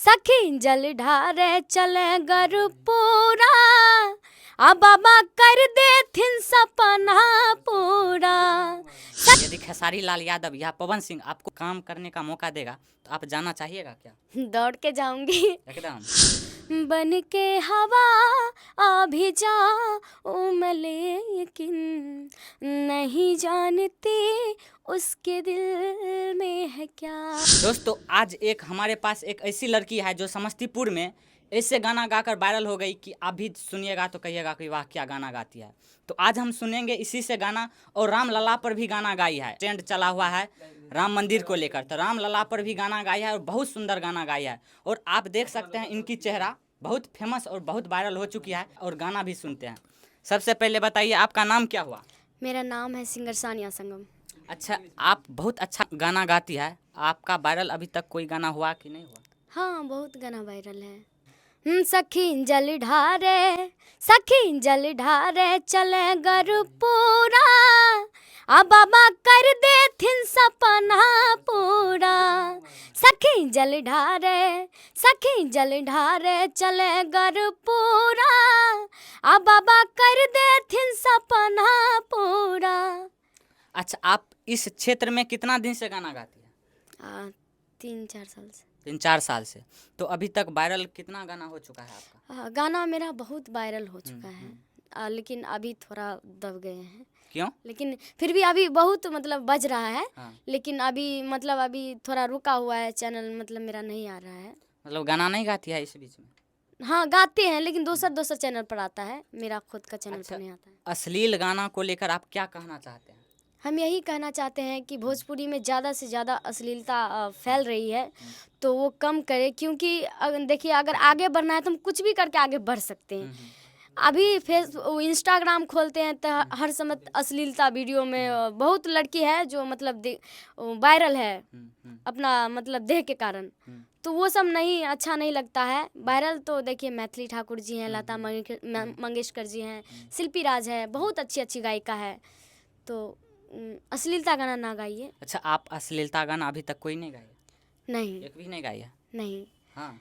सखी जल ढारे चले गरुपुरा, आ बाबा कर दे थिन सपना पूरा। यदि खेसारी लाल यादव या पवन सिंह आपको काम करने का मौका देगा तो आप जाना चाहिएगा क्या? दौड़ के जाऊंगी एकदम। बन के हवा अभी जाऊं मैं, लेकिन नहीं जानती उसके दिल में है क्या। दोस्तों आज हमारे पास एक ऐसी लड़की है जो समस्तीपुर में ऐसे गाना गाकर वायरल हो गई कि आप भी सुनिएगा तो कहिएगा कि वाह क्या गाना गाती है। तो आज हम सुनेंगे इसी से गाना, और राम लला पर भी गाना गाई है। ट्रेंड चला हुआ है राम मंदिर को लेकर, तो राम लला पर भी गाना गाई है और बहुत सुंदर गाना गाई है। और आप देख सकते हैं इनकी चेहरा बहुत फेमस और बहुत वायरल हो चुकी है, और गाना भी सुनते हैं। सबसे पहले बताइए आपका नाम क्या हुआ? मेरा नाम है सिंगर सानिया संगम। अच्छा, आप बहुत अच्छा गाना गाती है। आपका वायरल अभी तक कोई गाना हुआ कि नहीं हुआ? हाँ बहुत गाना वायरल है। सखी जल ढारे, सखी जल ढारे चले गरुपुरा, आ बाबा कर दे थिन सपना पूरा। सखी जल ढारे, सखी जल ढारे चले गरुपुरा, आ बाबा कर दे थिन सपना पूरा। अच्छा, आप इस क्षेत्र में कितना दिन से गाना गाती है? 3-4 साल से। 3-4 साल से। तो अभी तक वायरल कितना गाना हो चुका है आपका? गाना मेरा बहुत वायरल हो चुका है, लेकिन अभी थोड़ा दब गए हैं। क्यों? लेकिन फिर भी अभी बहुत मतलब बज रहा है। हाँ। लेकिन अभी मतलब अभी थोड़ा रुका हुआ है चैनल, मतलब मेरा नहीं आ रहा है। मतलब गाना नहीं गाती है इस बीच में? हाँ गाते हैं, लेकिन दूसरा चैनल पर आता है, मेरा खुद का चैनल पर नहीं आता है। अश्लील गाना को लेकर आप क्या कहना चाहते हैं? हम यही कहना चाहते हैं कि भोजपुरी में ज़्यादा से ज़्यादा अश्लीलता फैल रही है, तो वो कम करे। क्योंकि देखिए अगर आगे बढ़ना है तो हम कुछ भी करके आगे बढ़ सकते हैं। अभी इंस्टाग्राम खोलते हैं तो हर समय अश्लीलता वीडियो में बहुत लड़की है जो मतलब वायरल है अपना मतलब देह के कारण, तो वो सब नहीं अच्छा नहीं लगता है। वायरल तो देखिए मैथिली ठाकुर जी हैं, लता मंगेशकर जी हैं, शिल्पी राज है, बहुत अच्छी अच्छी गायिका है। तो अश्लीलता गाना ना गाइए। अच्छा, आप अश्लीलता गाना अभी तक कोई नहीं गाया? नहीं, एक भी नहीं गाया? नहीं। हाँ,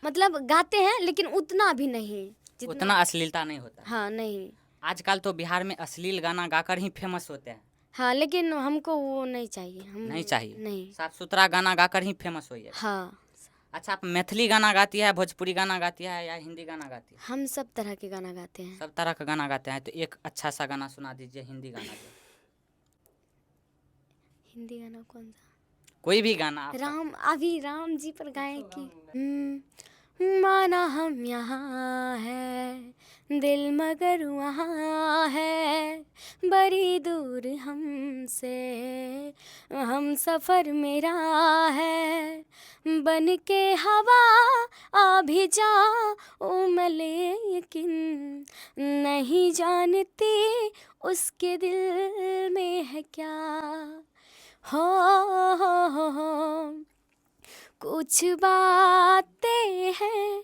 मतलब गाते हैं लेकिन उतना भी नहीं उतना अश्लीलता नहीं होता। हाँ नहीं। आजकल तो बिहार में अश्लील गाना गाकर ही फेमस होते हैं। हाँ लेकिन हमको वो नहीं चाहिए। हम नहीं चाहिए? नहीं। साफ सुथरा गाना गाकर ही फेमस होइए। हाँ। अच्छा, आप मैथिली गाना गाती है, भोजपुरी गाना गाती है या हिंदी गाना गाती है? हम सब तरह के गाना गाते हैं। सब तरह का गाना गाते हैं। तो एक अच्छा सा गाना सुना दीजिए, हिंदी गाना जो। हिंदी गाना कौन सा? कोई भी गाना। अभी राम जी पर गाए कि माना हम यहाँ है, दिल मगर वहाँ है, बड़ी दूर हमसे हम सफ़र मेरा है, बन के हवा अभी जाऊं मैं, लेकिन नहीं जानती उसके दिल में है क्या। हो कुछ बातें हैं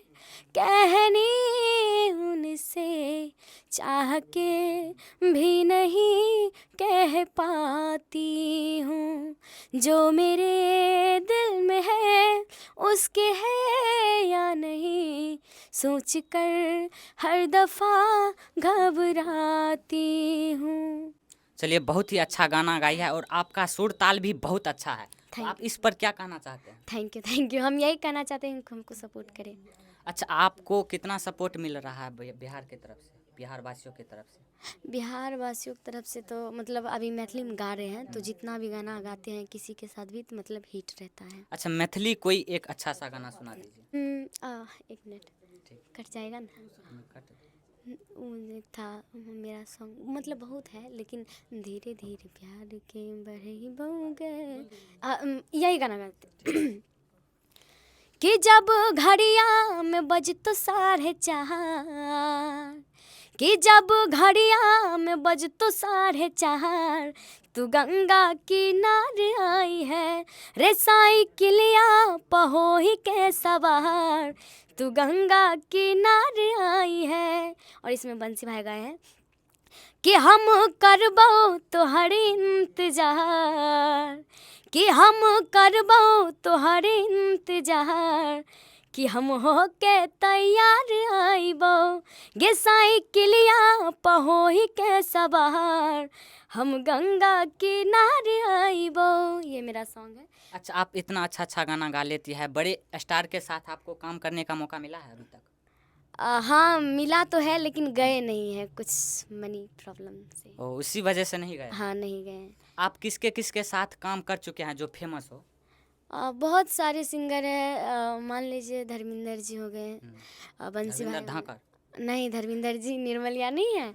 कहनी उनसे, चाह के भी नहीं कह पाती हूँ, जो मेरे दिल में है उसके है या नहीं, सोच कर हर दफ़ा घबराती हूँ। चलिए, बहुत ही अच्छा गाना गाई है और आपका सुर ताल भी बहुत अच्छा है। तो आप इस पर क्या कहना चाहते हैं? Thank you. हम यही कहना चाहते हैं कि हमको सपोर्ट करें। अच्छा, आपको कितना सपोर्ट मिल रहा है बिहार की तरफ से, बिहार वासियों की तरफ से? बिहार वासियों की तरफ से तो मतलब अभी मैथिली में गा रहे हैं, तो जितना भी गाना गाते हैं किसी के साथ भी तो मतलब हिट रहता है। अच्छा, मैथिली कोई एक अच्छा सा गाना सुना दीजिए। 1 मिनट कट जाएगा ना। वो एक था मेरा सॉन्ग, मतलब बहुत है, लेकिन धीरे धीरे प्यार के बढ़े बहू गए, यही गाना गाते कि जब घड़िया में बज तो 4:30, कि जब घड़िया में बज तो 4:30, तू गंगा किनारे आई है रे साइकिलिया पहो ही के सवार, तू गंगा किनारे आई है। और इसमें बंसी भाई गाए हैं कि हम करबो तोहर इंतजार, कि हम करबो तोहर इंतजार, कि हम हो के तैयार आइबो गे साइकिलिया पहो ही के सवार हम गंगा किनारे आइबो। ये मेरा सॉन्ग है। अच्छा, आप इतना अच्छा अच्छा गाना गा लेती है, बड़े स्टार के साथ आपको काम करने का मौका मिला है अभी तक? हाँ मिला तो है लेकिन गए नहीं है कुछ मनी प्रॉब्लम से। ओ, उसी वजह से नहीं गए? हाँ नहीं गए। आप किसके किसके साथ काम कर चुके हैं जो फेमस हो? बहुत सारे सिंगर हैं, मान लीजिए धर्मेंद्र जी हो गए, बंसी धर्मेंद्र भाई हो धाकड़? गए। नहीं, धर्मेंद्र जी निर्मलिया नहीं है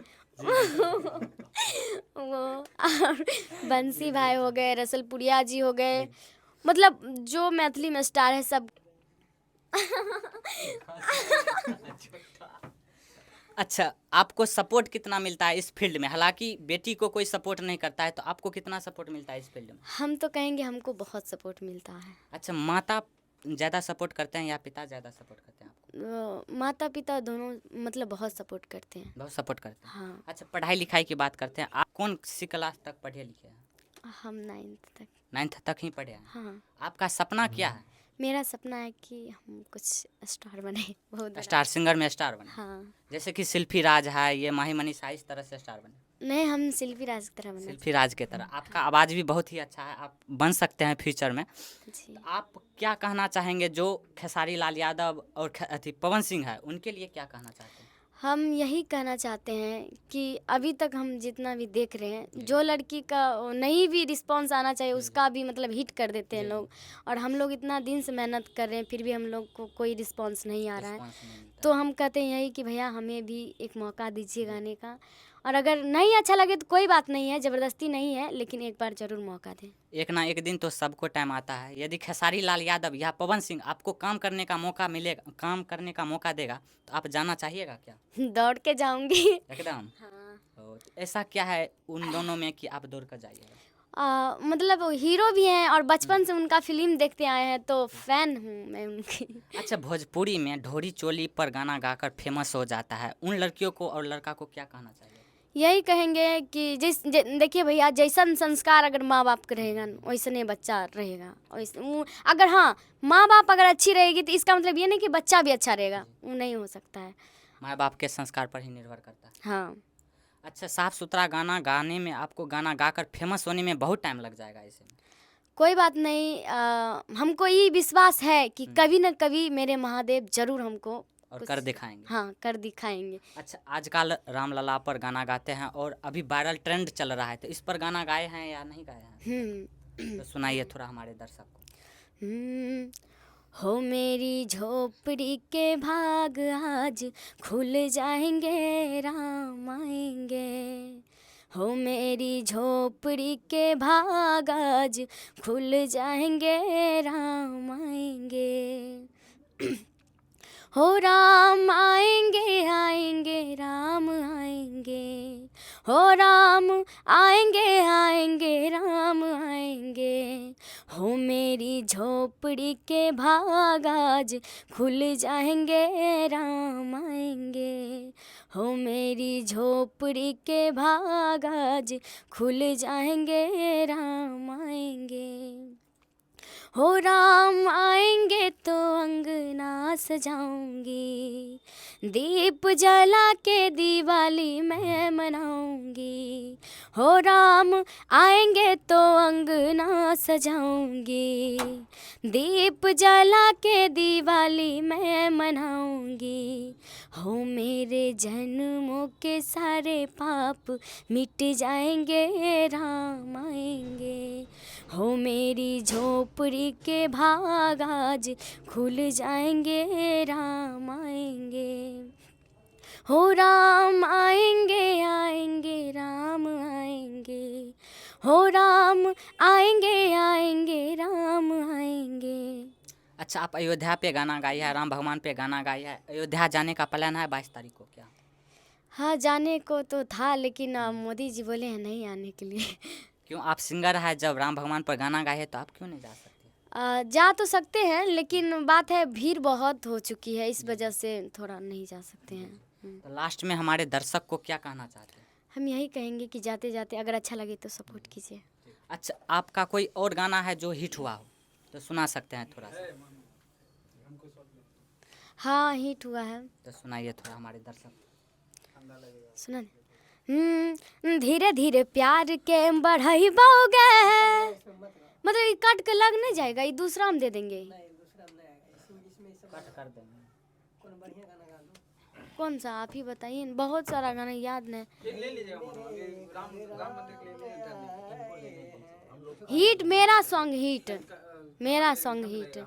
वो, और बंसी भाई हो गए, रसलपुरिया जी हो गए, मतलब जो मैथिली में स्टार है सब। अच्छा, आपको सपोर्ट कितना मिलता है इस फील्ड में? हालांकि बेटी को कोई सपोर्ट नहीं करता है, तो आपको कितना सपोर्ट मिलता है इस फील्ड में? हम तो कहेंगे हमको बहुत सपोर्ट मिलता है। अच्छा, माता ज़्यादा सपोर्ट करते हैं या पिता ज़्यादा सपोर्ट करते हैं आपको? माता पिता दोनों मतलब बहुत सपोर्ट करते हैं। बहुत सपोर्ट करते हैं। हाँ। अच्छा, पढ़ाई लिखाई की बात करते हैं, आप कौन सी क्लास तक पढ़े लिखे हैं? हम 9th तक। 9th तक ही पढ़े हैं? हाँ। आपका सपना क्या है? मेरा सपना है कि हम कुछ स्टार बने, बहुत बड़ा। स्टार सिंगर में स्टार बने? हाँ। जैसे कि शिल्पी राज है, ये माही मनीषा, इस तरह से स्टार बने? नहीं, हम शिल्पी राज की तरह बनना शिल्पी राज की तरह। आपका आवाज़ भी बहुत ही अच्छा है, आप बन सकते हैं फ्यूचर में। जी। तो आप क्या कहना चाहेंगे जो खेसारी लाल यादव और पवन सिंह है, उनके लिए क्या कहना चाहते हैं? हम यही कहना चाहते हैं कि अभी तक हम जितना भी देख रहे हैं, जो लड़की का नहीं भी रिस्पांस आना चाहिए उसका भी मतलब हिट कर देते हैं लोग, और हम लोग इतना दिन से मेहनत कर रहे हैं फिर भी हम लोग को कोई रिस्पांस नहीं आ रहा है। रिस्पांस नहीं मिलता। तो हम कहते हैं यही कि भैया हमें भी एक मौका दीजिए गाने का, और अगर नहीं अच्छा लगे तो कोई बात नहीं है, ज़बरदस्ती नहीं है, लेकिन एक बार ज़रूर मौका दें। एक ना एक दिन तो सबको टाइम आता है। यदि खेसारी लाल यादव या पवन सिंह आपको काम करने का मौका मिलेगा, काम करने का मौका देगा, तो आप जाना चाहिएगा क्या? दौड़ के जाऊंगी। एकदम। हाँ। तो ऐसा क्या है उन दोनों में कि आप दौड़ कर जाइएगा? मतलब वो हीरो भी हैं और बचपन से उनका फिल्म देखते आए हैं तो फैन हूँ मैं उनकी। अच्छा, भोजपुरी में ढोरी चोली पर गाना गाकर फेमस हो जाता है, उन लड़कियों को और लड़का को क्या कहना चाहिए? यही कहेंगे कि देखिए भैया, जैसन संस्कार अगर माँ बाप का रहेगा न, वैसने बच्चा रहेगा। अगर हाँ माँ बाप अगर अच्छी रहेगी तो इसका मतलब ये नहीं कि बच्चा भी अच्छा रहेगा, वो नहीं हो सकता है। माँ बाप के संस्कार पर ही निर्भर करता है। हाँ। अच्छा, साफ सुथरा गाना गाने में आपको गाना गाकर फेमस होने में बहुत टाइम लग जाएगा ऐसे में? कोई बात नहीं, हमको ये विश्वास है कि कभी न कभी मेरे महादेव जरूर हमको और कर दिखाएंगे। हाँ कर दिखाएंगे। अच्छा, आजकल रामलला पर गाना गाते हैं और अभी वायरल ट्रेंड चल रहा है, तो इस पर गाना गाए हैं या नहीं गाए हैं? तो सुनाइए थोड़ा हमारे दर्शक को। हो मेरी झोपड़ी के भाग आज खुल जाएंगे, राम आएंगे। हो मेरी झोपड़ी के भाग आज खुल जाएंगे, राम आएंगे। हो राम आएंगे आएंगे राम आएंगे, हो राम आएंगे आएंगे राम आएंगे। हो मेरी झोपड़ी के भाग आज खुल जाएंगे, राम आएंगे। हो मेरी झोपड़ी के भाग आज खुल जाएंगे, राम आएंगे। हो राम आएंगे तो अंगना सजाऊंगी, दीप जला के दिवाली मैं मनाऊंगी। हो राम आएंगे तो अंगना सजाऊंगी, दीप जला के दिवाली मैं मनाऊंगी। हो मेरे जन्मों के सारे पाप मिट जाएंगे, राम आएंगे। हो मेरी झोपड़ी के भाग आज खुल जाएंगे, राम आएंगे। हो राम आएंगे आएंगे राम आएंगे, हो राम आएंगे आएंगे राम आएंगे। अच्छा, आप अयोध्या पे गाना गाई है, राम भगवान पे गाना गाई है, अयोध्या जाने का प्लान है 22 तारीख को क्या? हाँ जाने को तो था, लेकिन मोदी जी बोले हैं नहीं आने के लिए। क्यों, आप सिंगर है, जब राम भगवान पर गाना गाए है तो आप क्यों नहीं जा सकते? जा तो सकते हैं, लेकिन बात है भीड़ बहुत हो चुकी है, इस वजह से थोड़ा नहीं जा सकते हैं। तो लास्ट में हमारे दर्शक को क्या कहना चाहते हैं? हम यही कहेंगे कि जाते जाते अगर अच्छा लगे तो सपोर्ट कीजिए। अच्छा, आपका कोई और गाना है जो हिट हुआ हो तो सुना सकते हैं थोड़ा सा? हाँ हिट हुआ है। तो सुनाइए थोड़ा हमारे दर्शक। सुना धीरे धीरे प्यार के बढ़ई बाओगे, मतलब ये कट के लग नहीं जाएगा, ये दूसरा हम दे देंगे। कट कर देंगे। कौन सा आप ही बताइए, बहुत सारा गाना याद नहीं। हिट मेरा सॉन्ग हिट, मेरा सॉन्ग हिट।